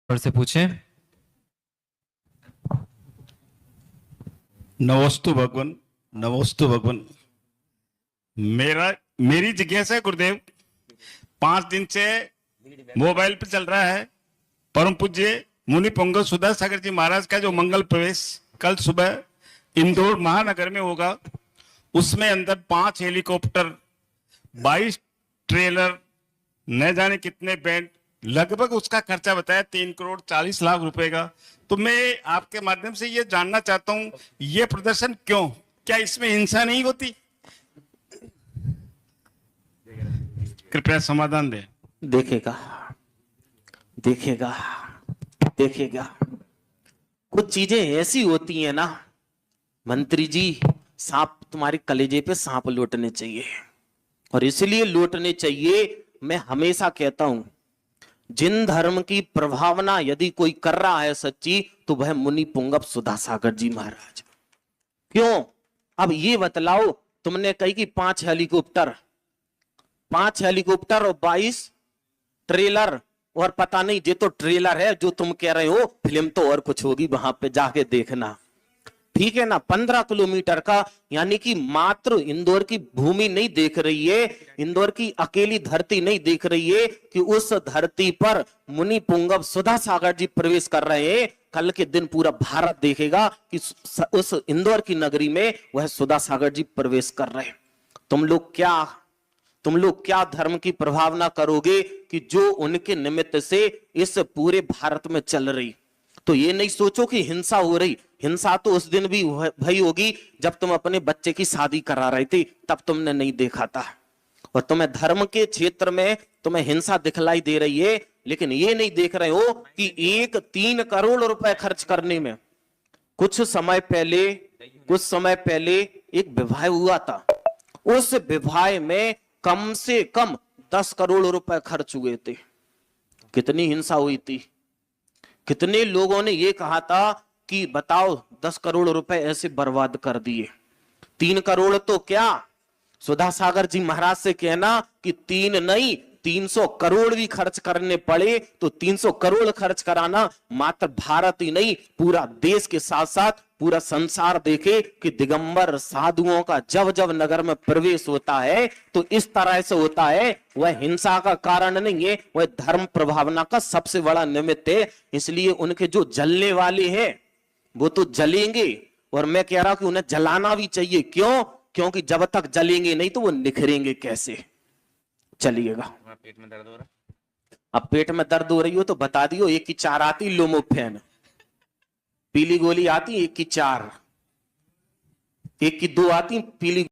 और से पूछे। नमोस्तु भगवान। नमोस्तु भगवान। मेरी जिज्ञासा है गुरुदेव, 5 दिन से मोबाइल पे चल रहा है परम पूज्य मुनि पुंगव सुधा सागर जी महाराज का जो मंगल प्रवेश कल सुबह इंदौर महानगर में होगा। उसमें अंदर 5 हेलीकॉप्टर, 22 ट्रेलर, न जाने कितने बैंड, लगभग उसका खर्चा बताया 3 करोड़ 40 लाख रुपए का। तो मैं आपके माध्यम से ये जानना चाहता हूं, ये प्रदर्शन क्यों? क्या इसमें हिंसा नहीं होती? कृपया समाधान दें। देखेगा देखेगा देखेगा। कुछ चीजें ऐसी होती है ना मंत्री जी, सांप तुम्हारे कलेजे पे सांप लौटने चाहिए, और इसलिए लौटने चाहिए। मैं हमेशा कहता हूं, जिन धर्म की प्रभावना यदि कोई कर रहा है सच्ची, तो वह मुनि पुंगव सुधा सागर जी महाराज। क्यों? अब ये बतलाओ, तुमने कही कि 5 हेलीकॉप्टर और 22 ट्रेलर, और पता नहीं ये तो ट्रेलर है जो तुम कह रहे हो, फिल्म तो और कुछ होगी, वहां पे जाके देखना। ठीक है ना? 15 किलोमीटर का, यानी कि मात्र इंदौर की भूमि नहीं देख रही है, इंदौर की अकेली धरती नहीं देख रही है कि उस धरती पर मुनि पुंगव सुधा सागर जी प्रवेश कर रहे हैं। कल के दिन पूरा भारत देखेगा कि उस इंदौर की नगरी में वह सुधा सागर जी प्रवेश कर रहे हैं। तुम लोग क्या धर्म की प्रभावना करोगे कि जो उनके निमित्त से इस पूरे भारत में चल रही? तो ये नहीं सोचो कि हिंसा हो रही। हिंसा तो उस दिन भी भई होगी जब तुम अपने बच्चे की शादी करा रहे थे, तब तुमने नहीं देखा था। और तुम्हें धर्म के क्षेत्र में तुम्हें हिंसा दिखलाई दे रही है, लेकिन ये नहीं देख रहे हो कि 3 करोड़ रुपए खर्च करने में कुछ समय पहले एक विवाह हुआ था। उस विवाह में कम से कम 10 करोड़ रुपए खर्च हुए थे। कितनी हिंसा हुई थी? कितने लोगों ने ये कहा था कि बताओ 10 करोड़ रुपए ऐसे बर्बाद कर दिए। 3 करोड़ तो क्या, सुधा सागर जी महाराज से कहना कि 3 नहीं 300 करोड़ भी खर्च करने पड़े तो 300 करोड़ खर्च कराना। मात्र भारत ही नहीं, पूरा देश के साथ साथ पूरा संसार देखे कि दिगंबर साधुओं का जब जब नगर में प्रवेश होता है तो इस तरह से होता है। वह हिंसा का कारण नहीं है, वह धर्म प्रभावना का सबसे बड़ा निमित्त है। इसलिए उनके जो जलने वाले हैं वो तो जलेंगे, और मैं कह रहा हूं कि उन्हें जलाना भी चाहिए। क्यों? क्योंकि जब तक जलेंगे नहीं तो वो निखरेंगे कैसे? चलिएगा। पेट में दर्द हो रहा है। अब पेट में दर्द हो रही हो तो बता दियो, 1 की 4 आती लोमोफेन, पीली गोली आती 1 की 4, 1 की 2 आती पीली